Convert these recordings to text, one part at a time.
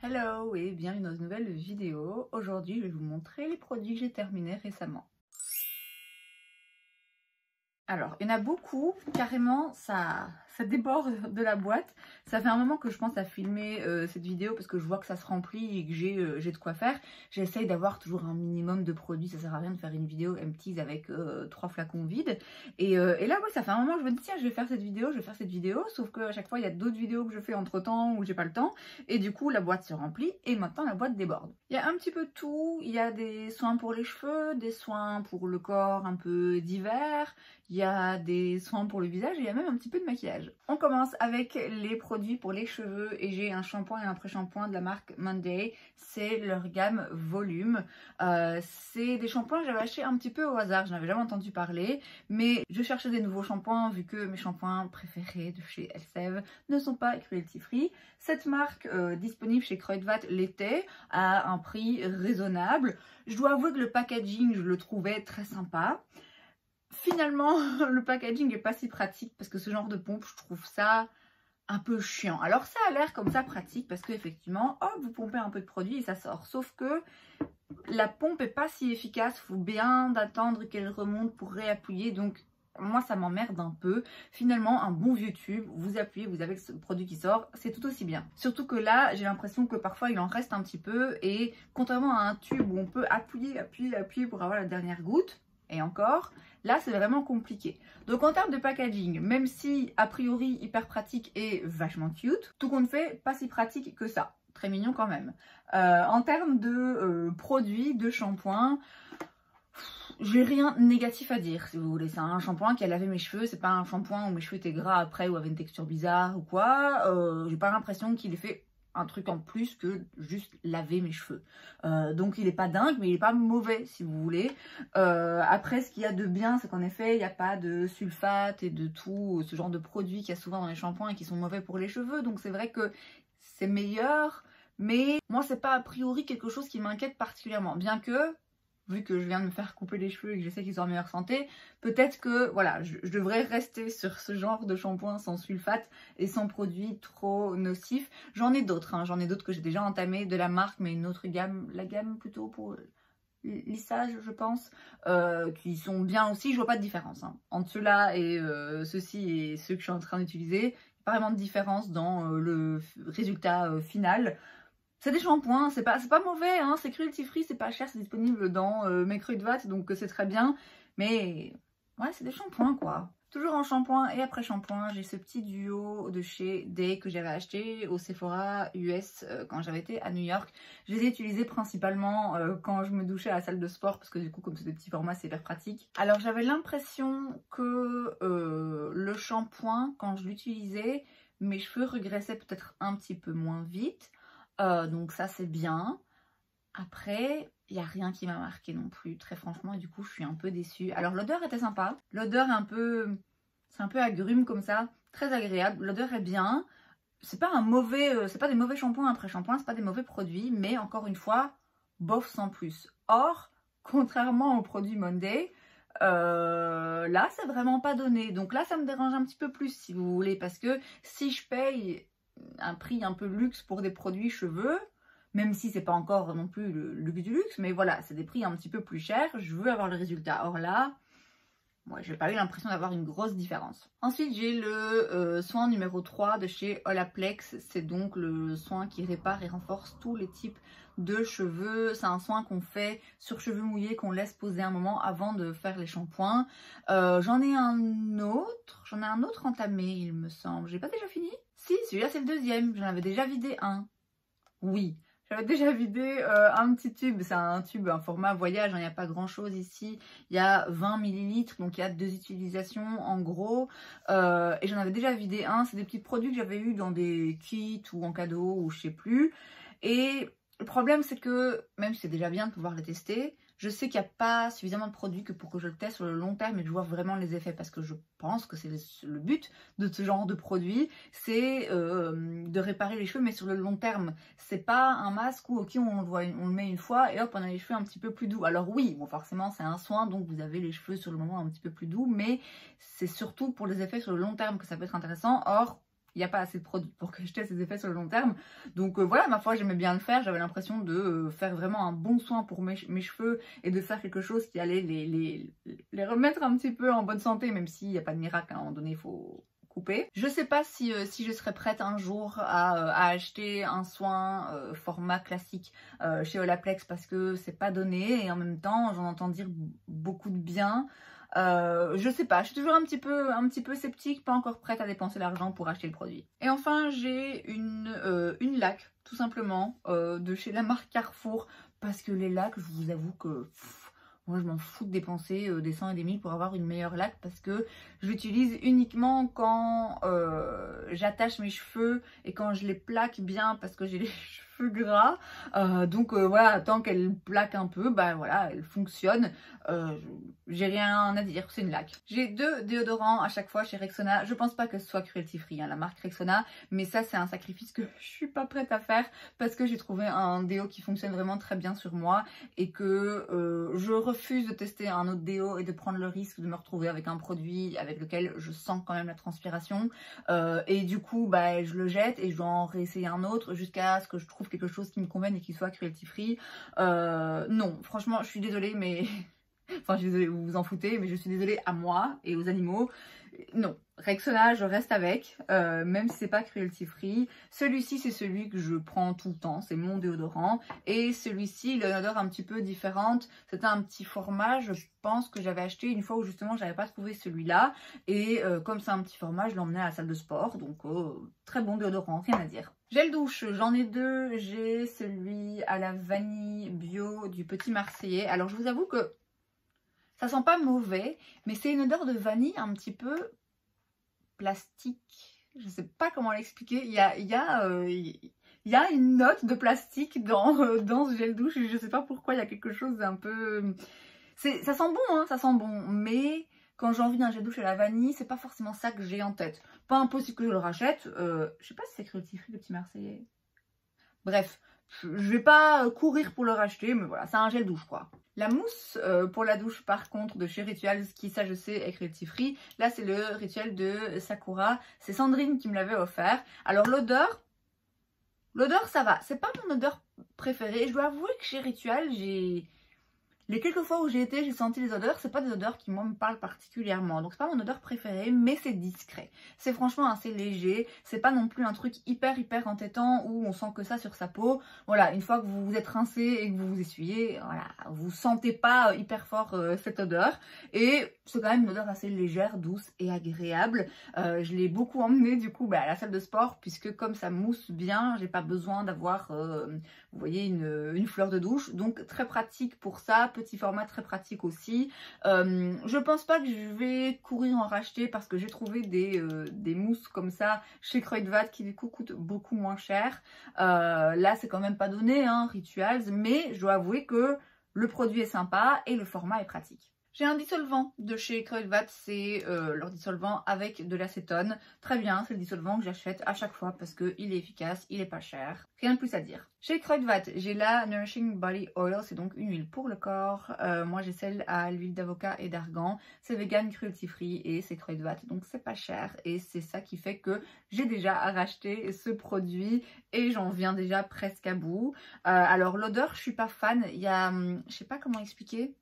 Hello et bienvenue dans une nouvelle vidéo. Aujourd'hui, je vais vous montrer les produits que j'ai terminés récemment. Alors, il y en a beaucoup, carrément, ça déborde de la boîte. Ça fait un moment que je pense à filmer cette vidéo parce que je vois que ça se remplit et que j'ai de quoi faire. J'essaye d'avoir toujours un minimum de produits, ça sert à rien de faire une vidéo empties avec 3 flacons vides. Et là, ouais, ça fait un moment que je me dis, tiens, je vais faire cette vidéo, sauf qu'à chaque fois, il y a d'autres vidéos que je fais entre temps où j'ai pas le temps. Et du coup, la boîte se remplit et maintenant, la boîte déborde. Il y a un petit peu de tout, il y a des soins pour les cheveux, des soins pour le corps un peu divers. Il y a des soins pour le visage et il y a même un petit peu de maquillage. On commence avec les produits pour les cheveux et j'ai un shampoing et un pré-shampoing de la marque Monday. C'est leur gamme volume. C'est des shampoings que j'avais achetés un petit peu au hasard, je n'avais jamais entendu parler, mais je cherchais des nouveaux shampoings vu que mes shampoings préférés de chez Elseve ne sont pas cruelty free. Cette marque disponible chez Kruidvat l'était à un prix raisonnable. Je dois avouer que le packaging, je le trouvais très sympa. Finalement, le packaging est pas si pratique parce que ce genre de pompe, je trouve ça un peu chiant. Alors ça a l'air comme ça pratique parce qu'effectivement, hop, vous pompez un peu de produit et ça sort. Sauf que la pompe est pas si efficace, il faut bien attendre qu'elle remonte pour réappuyer. Donc moi ça m'emmerde un peu. Finalement, un bon vieux tube, vous appuyez, vous avez le produit qui sort, c'est tout aussi bien. Surtout que là, j'ai l'impression que parfois il en reste un petit peu et contrairement à un tube où on peut appuyer pour avoir la dernière goutte, et encore, là c'est vraiment compliqué. Donc en termes de packaging, même si a priori hyper pratique et vachement cute, tout compte fait, pas si pratique que ça. Très mignon quand même. En termes de produits, de shampoing, j'ai rien de négatif à dire si vous voulez. C'est un shampoing qui a lavé mes cheveux, c'est pas un shampoing où mes cheveux étaient gras après ou avaient une texture bizarre ou quoi. J'ai pas l'impression qu'il ait fait un truc en plus que juste laver mes cheveux. Donc il est pas dingue, mais il est pas mauvais si vous voulez. Après, ce qu'il y a de bien, c'est qu'en effet, il n'y a pas de sulfate et de tout ce genre de produits qu'il y a souvent dans les shampoings et qui sont mauvais pour les cheveux. Donc c'est vrai que c'est meilleur, mais moi c'est pas a priori quelque chose qui m'inquiète particulièrement. Bien que, vu que je viens de me faire couper les cheveux et que je sais qu'ils sont en meilleure santé, peut-être que voilà, je devrais rester sur ce genre de shampoing sans sulfate et sans produits trop nocifs. J'en ai d'autres, hein, j'en ai d'autres que j'ai déjà entamés de la marque, mais une autre gamme, la gamme plutôt pour lissage, je pense, qui sont bien aussi. Je vois pas de différence hein, entre ceux-là et ceux-ci et ceux que je suis en train d'utiliser. Pas vraiment de différence dans le résultat final. C'est des shampoings, c'est pas mauvais, hein, c'est cruelty free, c'est pas cher, c'est disponible dans mes Kruidvat, donc c'est très bien. Mais ouais, c'est des shampoings quoi. Toujours en shampoing et après shampoing, j'ai ce petit duo de chez Day que j'avais acheté au Sephora US quand j'avais été à New York. Je les ai utilisés principalement quand je me douchais à la salle de sport parce que du coup comme c'est des petits formats c'est hyper pratique. Alors j'avais l'impression que le shampoing quand je l'utilisais, mes cheveux regraissaient peut-être un petit peu moins vite. Donc ça c'est bien. Après, il n'y a rien qui m'a marqué non plus, très franchement, et du coup je suis un peu déçue. Alors l'odeur était sympa, l'odeur est un peu, c'est un peu agrume comme ça, très agréable, l'odeur est bien. C'est pas un mauvais, c'est pas des mauvais shampoings après shampoing, c'est pas des mauvais produits, mais encore une fois, bof sans plus. Or, contrairement aux produits Monday, là c'est vraiment pas donné. Donc là ça me dérange un petit peu plus si vous voulez, parce que si je paye un prix un peu luxe pour des produits cheveux, même si c'est pas encore non plus le luxe du luxe, mais voilà, c'est des prix un petit peu plus chers, je veux avoir le résultat. Or là, moi, j'ai pas eu l'impression d'avoir une grosse différence. Ensuite, j'ai le soin numéro 3 de chez Olaplex. C'est donc le soin qui répare et renforce tous les types de cheveux. C'est un soin qu'on fait sur cheveux mouillés, qu'on laisse poser un moment avant de faire les shampoings. J'en ai un autre entamé, il me semble. J'ai pas déjà fini? Si, celui-là c'est le deuxième. J'en avais déjà vidé un. Oui. J'avais déjà vidé un petit tube, c'est un tube, un format voyage, il n'y a pas grand chose ici, il y a 20 ml, donc il y a 2 utilisations en gros, et j'en avais déjà vidé un, c'est des petits produits que j'avais eu dans des kits ou en cadeau ou je sais plus, et le problème c'est que, même si c'est déjà bien de pouvoir les tester, je sais qu'il n'y a pas suffisamment de produits que pour que je le teste sur le long terme et que je vois vraiment les effets, parce que je pense que c'est le but de ce genre de produit, c'est de réparer les cheveux mais sur le long terme. C'est pas un masque où ok on le met une fois et hop on a les cheveux un petit peu plus doux. Alors oui, bon forcément c'est un soin donc vous avez les cheveux sur le moment un petit peu plus doux, mais c'est surtout pour les effets sur le long terme que ça peut être intéressant. Or il n'y a pas assez de produits pour que je teste ces effets sur le long terme. Donc voilà, ma foi, j'aimais bien le faire. J'avais l'impression de faire vraiment un bon soin pour mes cheveux et de faire quelque chose qui allait les remettre un petit peu en bonne santé, même s'il n'y a pas de miracle, à un moment donné, il faut couper. Je sais pas si je serais prête un jour à acheter un soin format classique chez Olaplex parce que c'est pas donné et en même temps j'en entends dire beaucoup de bien. Je sais pas, je suis toujours un petit peu sceptique, pas encore prête à dépenser l'argent pour acheter le produit. Et enfin j'ai une laque tout simplement de chez la marque Carrefour parce que les laques, je vous avoue que moi je m'en fous de dépenser des cents et des mille pour avoir une meilleure laque parce que je l'utilise uniquement quand j'attache mes cheveux et quand je les plaque bien parce que j'ai les cheveux gras. Donc voilà, tant qu'elle plaque un peu, bah voilà, elle fonctionne. J'ai rien à dire, c'est une laque. J'ai 2 déodorants à chaque fois chez Rexona. Je pense pas que ce soit cruelty free, hein, la marque Rexona, mais ça c'est un sacrifice que je suis pas prête à faire parce que j'ai trouvé un déo qui fonctionne vraiment très bien sur moi et que je refuse de tester un autre déo et de prendre le risque de me retrouver avec un produit avec lequel je sens quand même la transpiration et du coup bah je le jette et je dois en réessayer un autre jusqu'à ce que je trouve quelque chose qui me convienne et qui soit cruelty free. Non, franchement je suis désolée mais enfin je suis désolée, vous vous en foutez, mais je suis désolée à moi et aux animaux. Non, Rexona, je reste avec, même si c'est pas cruelty free. Celui-ci, c'est celui que je prends tout le temps, c'est mon déodorant. Et celui-ci, il a une odeur un petit peu différente. C'était un petit format, je pense que j'avais acheté une fois où justement j'avais pas trouvé celui-là. Et comme c'est un petit format, je l'emmenais à la salle de sport. Donc très bon déodorant, rien à dire. Gel douche, j'en ai 2. J'ai celui à la vanille bio du Petit Marseillais. Alors je vous avoue que ça sent pas mauvais, mais c'est une odeur de vanille un petit peu plastique. Je sais pas comment l'expliquer. Il y a une note de plastique dans ce gel douche. Je sais pas pourquoi, il y a quelque chose d'un peu... Ça sent bon, hein, ça sent bon. Mais quand j'ai envie d'un gel douche à la vanille, c'est pas forcément ça que j'ai en tête. Pas impossible que je le rachète. Je sais pas si c'est cruelty free le Petit Marseillais. Bref, je vais pas courir pour le racheter, mais voilà, c'est un gel douche quoi. La mousse pour la douche par contre de chez Rituals, qui ça je sais est cruelty free. Là c'est le Rituel de Sakura, c'est Sandrine qui me l'avait offert. Alors l'odeur ça va, c'est pas mon odeur préférée. Je dois avouer que chez Ritual, les quelques fois où j'ai été, j'ai senti les odeurs. C'est pas des odeurs qui moi me parlent particulièrement. Donc c'est pas mon odeur préférée, mais c'est discret. C'est franchement assez léger. C'est pas non plus un truc hyper entêtant où on sent que ça sur sa peau. Voilà, une fois que vous vous êtes rincé et que vous vous essuyez, voilà, vous sentez pas hyper fort cette odeur. Et c'est quand même une odeur assez légère, douce et agréable. Je l'ai beaucoup emmené du coup à la salle de sport puisque comme ça mousse bien, j'ai pas besoin d'avoir, vous voyez, une fleur de douche. Donc très pratique pour ça. Petit format très pratique aussi. Je pense pas que je vais courir en racheter parce que j'ai trouvé des mousses comme ça chez Kruidvat qui du coup coûtent beaucoup moins cher. Là c'est quand même pas donné, hein, Rituals, mais je dois avouer que le produit est sympa et le format est pratique. J'ai un dissolvant de chez Kruidvat, c'est leur dissolvant avec de l'acétone. Très bien, c'est le dissolvant que j'achète à chaque fois parce qu'il est efficace, il est pas cher. Rien de plus à dire. Chez Kruidvat, j'ai la Nourishing Body Oil, c'est donc une huile pour le corps. Moi j'ai celle à l'huile d'avocat et d'argan. C'est vegan, cruelty free et c'est Kruidvat, donc c'est pas cher. Et c'est ça qui fait que j'ai déjà racheté ce produit et j'en viens déjà presque à bout. Alors l'odeur, je suis pas fan. Il y a, je sais pas comment expliquer.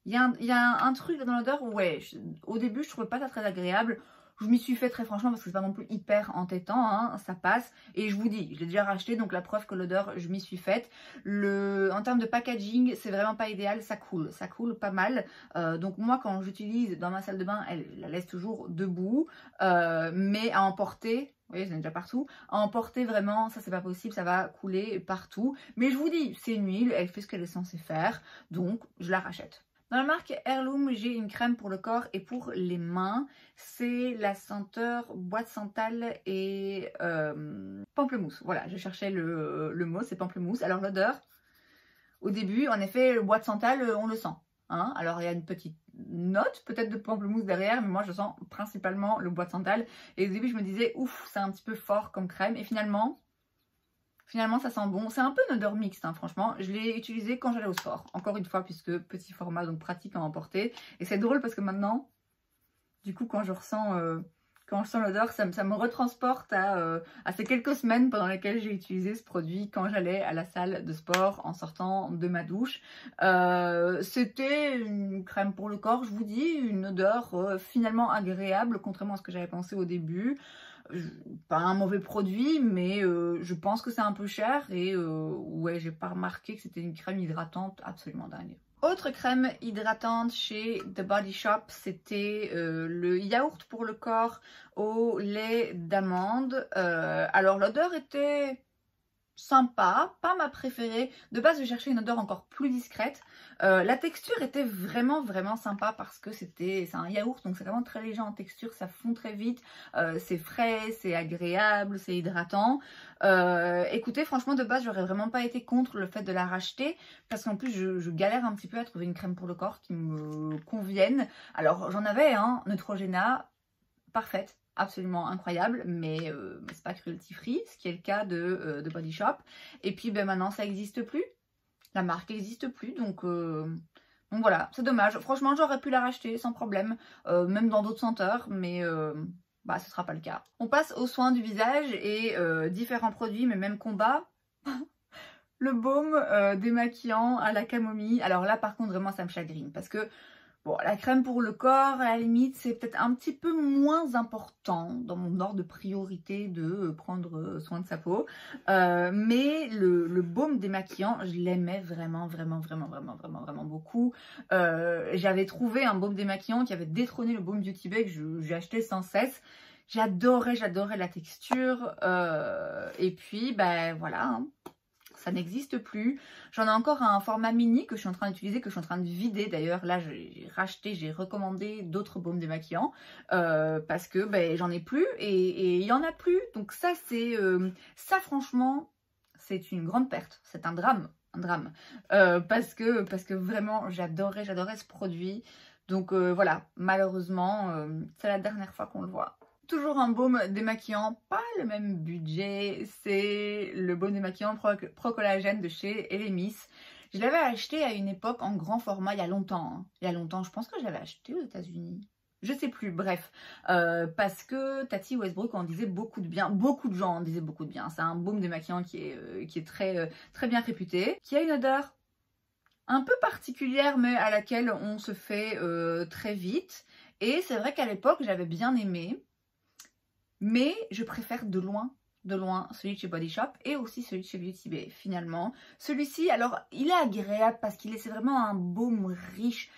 Il y a un truc dans l'odeur, ouais, au début je trouvais pas ça très agréable. Je m'y suis fait très franchement parce que c'est pas non plus hyper entêtant, hein, ça passe. Et je vous dis, je l'ai déjà racheté, donc la preuve que l'odeur, je m'y suis faite. En termes de packaging, c'est vraiment pas idéal, ça coule pas mal. Donc moi quand j'utilise dans ma salle de bain, elle la laisse toujours debout. Mais à emporter... Vous voyez, j'en ai déjà partout. À emporter vraiment, ça c'est pas possible, ça va couler partout. Mais je vous dis, c'est une huile, elle fait ce qu'elle est censée faire, donc je la rachète. Dans la marque Heirloom, j'ai une crème pour le corps et pour les mains. C'est la senteur bois de santal et pamplemousse. Voilà, je cherchais le mot, c'est pamplemousse. Alors l'odeur, au début, en effet, le bois de santal, on le sent. Hein. Alors il y a une petite note peut-être de pamplemousse derrière, mais moi je sens principalement le bois de santal. Et au début, je me disais, ouf, c'est un petit peu fort comme crème. Et finalement, ça sent bon. C'est un peu une odeur mixte, hein, franchement. Je l'ai utilisé quand j'allais au sport. Encore une fois, puisque petit format, donc pratique à emporter. Et c'est drôle parce que maintenant, du coup, quand je ressens Quand je sens l'odeur, ça me retransporte à ces quelques semaines pendant lesquelles j'ai utilisé ce produit quand j'allais à la salle de sport en sortant de ma douche. C'était une crème pour le corps, je vous dis, une odeur finalement agréable, contrairement à ce que j'avais pensé au début. Pas un mauvais produit, mais je pense que c'est un peu cher et ouais, j'ai pas remarqué que c'était une crème hydratante absolument dingue. Autre crème hydratante chez The Body Shop, c'était le yaourt pour le corps au lait d'amande. Alors l'odeur était sympa, pas ma préférée. De base, je cherchais une odeur encore plus discrète. La texture était vraiment sympa parce que c'est un yaourt, donc c'est vraiment très léger en texture, ça fond très vite, c'est frais, c'est agréable, c'est hydratant. Écoutez, franchement, de base, j'aurais vraiment pas été contre le fait de la racheter parce qu'en plus, je galère un petit peu à trouver une crème pour le corps qui me convienne. Alors, j'en avais, hein, Neutrogena, parfaite. Absolument incroyable, mais c'est pas cruelty free, ce qui est le cas de Body Shop. Et puis ben, maintenant ça n'existe plus, la marque n'existe plus, donc voilà, c'est dommage. Franchement, j'aurais pu la racheter sans problème, même dans d'autres senteurs, mais bah ce sera pas le cas. On passe aux soins du visage et différents produits, mais même combat. Le baume démaquillant à la camomille. Alors là par contre vraiment ça me chagrine parce que bon, la crème pour le corps, à la limite, c'est peut-être un petit peu moins important dans mon ordre de priorité de prendre soin de sa peau. Mais le baume démaquillant, je l'aimais vraiment beaucoup. J'avais trouvé un baume démaquillant qui avait détrôné le baume Beauty Bay que j'ai acheté sans cesse. J'adorais la texture. Et puis, ben voilà, hein. Ça n'existe plus. J'en ai encore un format mini que je suis en train d'utiliser, que je suis en train de vider. D'ailleurs, là, j'ai recommandé d'autres baumes démaquillants parce que ben, j'en ai plus et il n'y en a plus. Donc ça, ça franchement, c'est une grande perte. C'est un drame. Parce que vraiment, j'adorais ce produit. Donc voilà, malheureusement, c'est la dernière fois qu'on le voit. Toujours un baume démaquillant, pas le même budget, c'est le baume démaquillant Pro Collagène de chez Elemis. Je l'avais acheté à une époque en grand format il y a longtemps. Hein. Il y a longtemps, je pense que je l'avais acheté aux États-Unis. Je sais plus, bref. Parce que Tati Westbrook en disait beaucoup de bien. Beaucoup de gens en disaient beaucoup de bien. C'est un baume démaquillant qui est très bien réputé. Qui a une odeur un peu particulière, mais à laquelle on se fait très vite. Et c'est vrai qu'à l'époque, j'avais bien aimé. Mais je préfère de loin celui de chez Body Shop et aussi celui de chez Beauty Bay finalement. Celui-ci, alors il est agréable parce c'est vraiment un baume riche.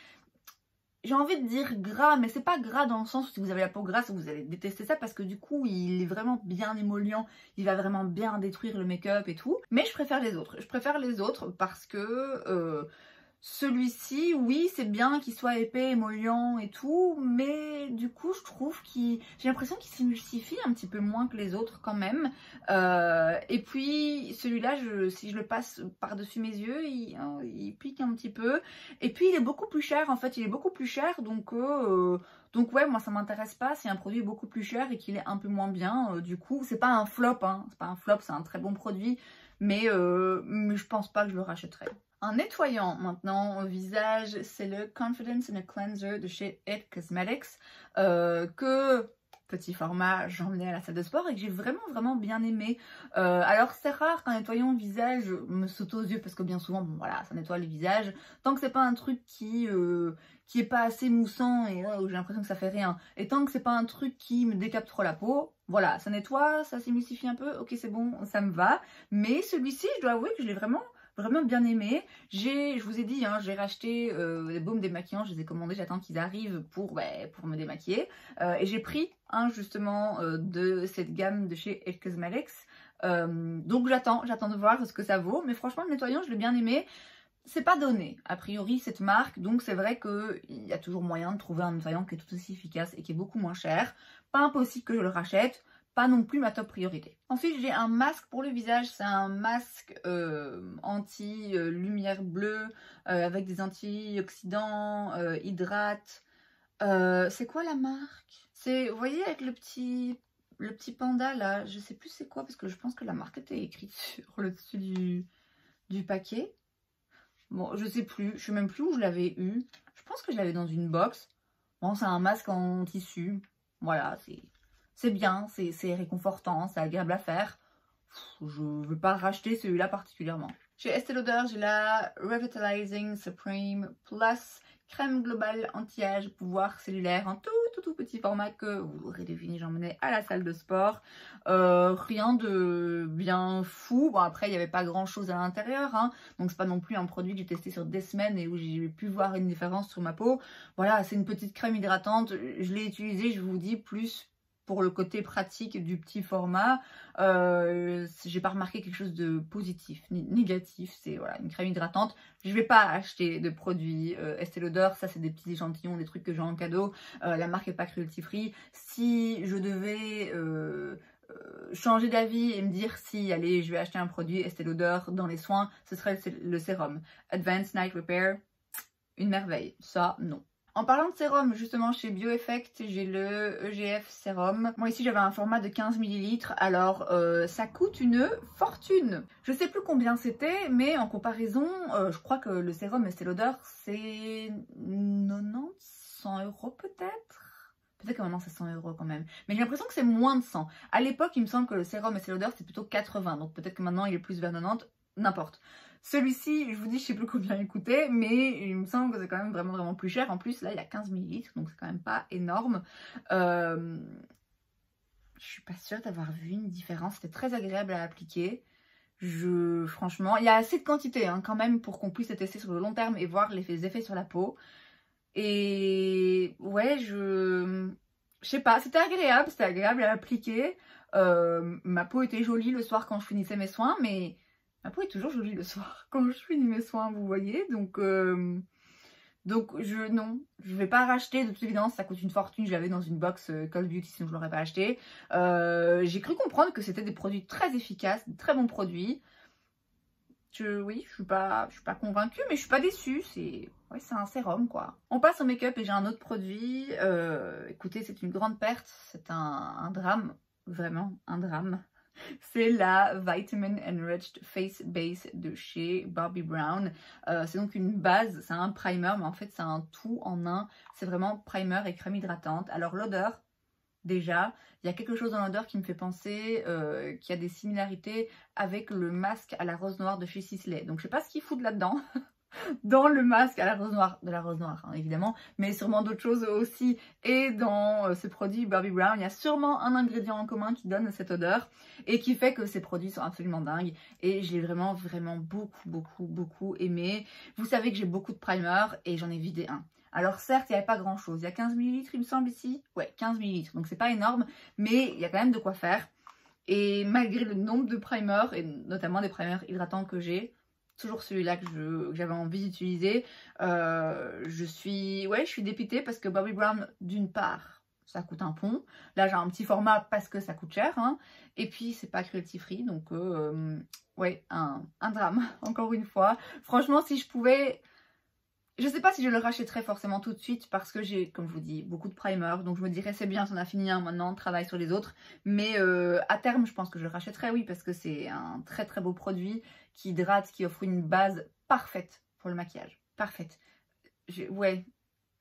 J'ai envie de dire gras, mais c'est pas gras dans le sens où si vous avez la peau grasse, vous allez détester ça parce que du coup il est vraiment bien émollient, il va vraiment bien détruire le make-up et tout. Mais je préfère les autres. Je préfère les autres parce que celui-ci, oui, c'est bien qu'il soit épais, émollient et tout, mais du coup, je trouve j'ai l'impression qu'il s'émulsifie un petit peu moins que les autres quand même. Et puis, celui-là, si je le passe par-dessus mes yeux, il pique un petit peu. Et puis, il est beaucoup plus cher, en fait, il est beaucoup plus cher, donc ouais, moi, ça m'intéresse pas si un produit est beaucoup plus cher et qu'il est un peu moins bien. Du coup, c'est pas un flop, hein, c'est pas un flop, c'est un très bon produit, mais je pense pas que je le rachèterai. Un nettoyant maintenant au visage, c'est le Confidence in a Cleanser de chez It Cosmetics que, petit format, j'emmenais à la salle de sport et que j'ai vraiment bien aimé. Alors c'est rare qu'un nettoyant au visage me saute aux yeux parce que bien souvent, bon voilà, ça nettoie le visage. Tant que c'est pas un truc qui est pas assez moussant et où j'ai l'impression que ça fait rien. Et tant que c'est pas un truc qui me décape trop la peau, voilà, ça nettoie, ça s'émulsifie un peu, ok c'est bon, ça me va. Mais celui-ci, je dois avouer que je l'ai vraiment bien aimé. Je vous ai dit, hein, j'ai racheté des baumes démaquillants, je les ai commandés, j'attends qu'ils arrivent pour me démaquiller. Et j'ai pris un justement de cette gamme de chez It Cosmetics. Donc j'attends de voir ce que ça vaut. Mais franchement, le nettoyant, je l'ai bien aimé. C'est pas donné, a priori, cette marque. Donc c'est vrai qu'il y a toujours moyen de trouver un nettoyant qui est tout aussi efficace et qui est beaucoup moins cher. Pas impossible que je le rachète. Pas non plus ma top priorité. Ensuite, j'ai un masque pour le visage. C'est un masque anti-lumière bleue avec des antioxydants, hydrate. C'est quoi la marque? C'est, vous voyez, avec le petit panda là. Je sais plus c'est quoi parce que je pense que la marque était écrite sur le dessus du paquet. Bon, je sais plus. Je sais même plus où je l'avais eu. Je pense que je l'avais dans une box. Bon, c'est un masque en tissu. Voilà, c'est bien, c'est réconfortant, c'est agréable à faire. Je ne veux pas racheter celui-là particulièrement. Chez Estée Lauder, j'ai la Revitalizing Supreme Plus crème globale anti-âge pouvoir cellulaire en tout petit format que vous l'aurez deviné, j'emmenais à la salle de sport. Rien de bien fou. Bon, après, il n'y avait pas grand chose à l'intérieur, hein, donc c'est pas non plus un produit que j'ai testé sur des semaines et où j'ai pu voir une différence sur ma peau. Voilà, c'est une petite crème hydratante. Je l'ai utilisée, je vous dis, plus pour le côté pratique du petit format. J'ai pas remarqué quelque chose de positif ni négatif. C'est voilà, une crème hydratante. Je vais pas acheter de produits Estée Lauder, ça c'est des petits échantillons, des trucs que j'ai en cadeau. La marque est pas cruelty free. Si je devais changer d'avis et me dire si allez je vais acheter un produit Estée Lauder dans les soins, ce serait le sérum Advanced Night Repair, une merveille. Ça non. En parlant de sérum, justement chez Bioeffect, j'ai le EGF sérum. Moi ici j'avais un format de 15 ml, alors ça coûte une fortune. Je sais plus combien c'était, mais en comparaison, je crois que le sérum Estée Lauder c'est 90, 100 € peut-être. Peut-être que maintenant c'est 100 € quand même. Mais j'ai l'impression que c'est moins de 100. À l'époque, il me semble que le sérum Estée Lauder c'était plutôt 80, donc peut-être que maintenant il est plus vers 90, n'importe. Celui-ci, je vous dis, je sais plus combien il coûtait, mais il me semble que c'est quand même vraiment plus cher. En plus, là, il y a 15 ml, donc c'est quand même pas énorme. Je suis pas sûre d'avoir vu une différence. C'était très agréable à appliquer. Franchement, il y a assez de quantité hein, quand même pour qu'on puisse le tester sur le long terme et voir les effets sur la peau. Et ouais, je sais pas, c'était agréable à appliquer. Ma peau était jolie le soir quand je finissais mes soins, mais ma peau est toujours jolie le soir quand je finis mes soins, vous voyez. Donc non, je vais pas racheter, de toute évidence, ça coûte une fortune. Je l'avais dans une box Call Beauty, sinon je l'aurais pas acheté. J'ai cru comprendre que c'était des produits très efficaces, de très bons produits. Oui, je suis pas convaincue, mais je suis pas déçue. C'est un sérum quoi. On passe au make-up et j'ai un autre produit. Écoutez, c'est une grande perte, c'est un drame, vraiment un drame. C'est la Vitamin Enriched Face Base de chez Bobbi Brown. C'est donc une base, c'est un primer, mais en fait c'est un tout en un. C'est vraiment primer et crème hydratante. Alors l'odeur, déjà, il y a quelque chose dans l'odeur qui me fait penser qu'il y a des similarités avec le masque à la rose noire de chez Sisley. Donc je sais pas ce qu'ils foutent là-dedans. Dans le masque à la rose noire, hein, évidemment, mais sûrement d'autres choses aussi. Et dans ce produit Bobbi Brown, il y a sûrement un ingrédient en commun qui donne cette odeur et qui fait que ces produits sont absolument dingues. Et je l'ai vraiment beaucoup aimé. Vous savez que j'ai beaucoup de primer et j'en ai vidé un. Alors certes, il n'y avait pas grand chose. Il y a 15 ml il me semble ici. Ouais, 15 ml. Donc c'est pas énorme, mais il y a quand même de quoi faire. Et malgré le nombre de primers, et notamment des primers hydratants que j'ai, toujours celui-là que j'avais envie d'utiliser. Je suis dépitée parce que Bobbi Brown, d'une part, ça coûte un pont. Là, j'ai un petit format parce que ça coûte cher. Hein. Et puis, c'est pas cruelty free. Donc, ouais, un drame, encore une fois. Franchement, si je pouvais... Je sais pas si je le rachèterais forcément tout de suite parce que j'ai, comme je vous dis, beaucoup de primer. Donc je me dirais c'est bien, on a fini un maintenant, travaille sur les autres. Mais à terme, je pense que je le rachèterais, oui, parce que c'est un très beau produit qui hydrate, qui offre une base parfaite pour le maquillage. Parfaite. Ouais,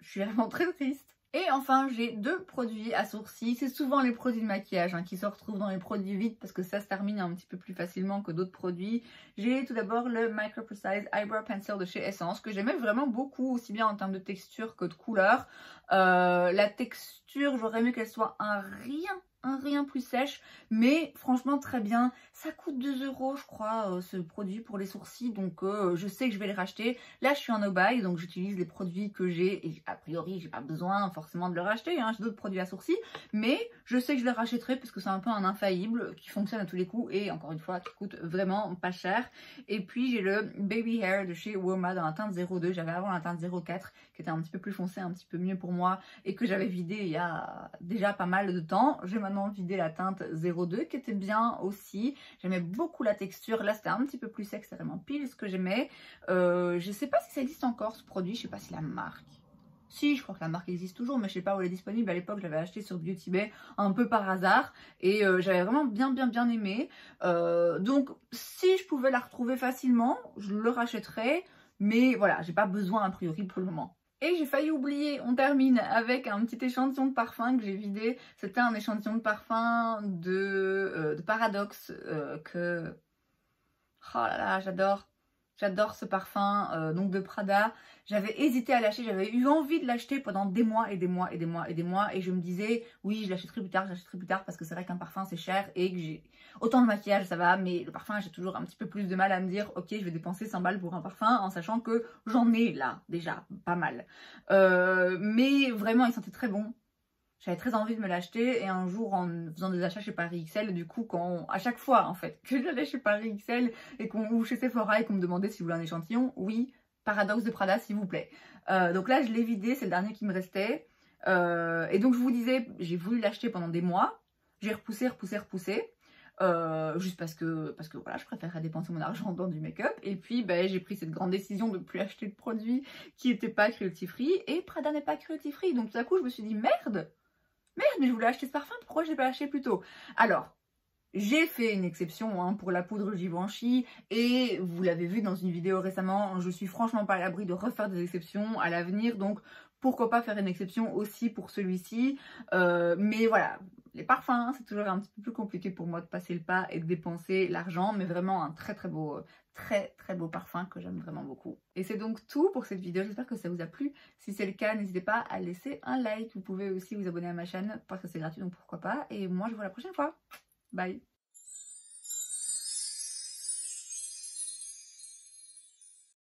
je suis vraiment très triste. Et enfin, j'ai deux produits à sourcils. C'est souvent les produits de maquillage hein, qui se retrouvent dans les produits vides parce que ça se termine un petit peu plus facilement que d'autres produits. J'ai tout d'abord le Micro Precise Eyebrow Pencil de chez Essence que j'aimais vraiment beaucoup, aussi bien en termes de texture que de couleur. La texture, j'aurais aimé qu'elle soit un rien plus sèche, mais franchement très bien. Ça coûte 2 € je crois ce produit pour les sourcils, donc je sais que je vais les racheter. Là je suis en no-buy, donc j'utilise les produits que j'ai et a priori j'ai pas besoin forcément de le racheter, hein. J'ai d'autres produits à sourcils, mais je sais que je les rachèterai parce que c'est un peu un infaillible qui fonctionne à tous les coups et encore une fois qui coûte vraiment pas cher. Et puis j'ai le Baby Hair de chez Woma dans la teinte 02, j'avais avant la teinte 04 qui était un petit peu plus foncée, un petit peu mieux pour moi et que j'avais vidé il y a déjà pas mal de temps. J'ai maintenant vidé la teinte 02 qui était bien aussi. J'aimais beaucoup la texture. Là c'était un petit peu plus sec, c'est vraiment pile ce que j'aimais. Je sais pas si ça existe encore ce produit, je sais pas si la marque. Si, je crois que la marque existe toujours, mais je sais pas où elle est disponible. À l'époque, je l'avais acheté sur Beauty Bay un peu par hasard et j'avais vraiment bien aimé. Donc, si je pouvais la retrouver facilement, je le rachèterais. Mais voilà, j'ai pas besoin a priori pour le moment. Et j'ai failli oublier, on termine avec un petit échantillon de parfum que j'ai vidé. C'était un échantillon de parfum de Paradoxe que... Oh là là, j'adore. J'adore ce parfum, donc de Prada. J'avais hésité à l'acheter, j'avais eu envie de l'acheter pendant des mois et des mois et des mois et des mois. Et je me disais, oui, je l'achèterai plus tard parce que c'est vrai qu'un parfum c'est cher et que j'ai... Autant le maquillage ça va, mais le parfum j'ai toujours un petit peu plus de mal à me dire, ok, je vais dépenser 100 balles pour un parfum en sachant que j'en ai là, déjà, pas mal. Mais vraiment, il sentait très bon. J'avais très envie de me l'acheter et un jour en faisant des achats chez Paris XL, du coup à chaque fois en fait que j'allais chez Paris XL ou chez Sephora et qu'on me demandait si je voulais un échantillon, oui, Paradoxe de Prada s'il vous plaît. Donc là je l'ai vidé, c'est le dernier qui me restait. Et donc je vous disais, j'ai voulu l'acheter pendant des mois, j'ai repoussé. Juste parce que voilà, je préférerais dépenser mon argent dans du make-up. Et puis j'ai pris cette grande décision de ne plus acheter de produits qui n'étaient pas cruelty free. Et Prada n'est pas cruelty free. Donc tout à coup je me suis dit merde, mais je voulais acheter ce parfum, pourquoi je l'ai pas acheté plus tôt? Alors, j'ai fait une exception hein, pour la poudre Givenchy et vous l'avez vu dans une vidéo récemment, je suis franchement pas à l'abri de refaire des exceptions à l'avenir, donc pourquoi pas faire une exception aussi pour celui-ci. Mais voilà, les parfums, c'est toujours un petit peu plus compliqué pour moi de passer le pas et de dépenser l'argent, mais vraiment un très beau parfum que j'aime vraiment beaucoup. Et c'est donc tout pour cette vidéo, j'espère que ça vous a plu. Si c'est le cas, n'hésitez pas à laisser un like, vous pouvez aussi vous abonner à ma chaîne parce que c'est gratuit donc pourquoi pas. Et moi je vous vois la prochaine fois, bye.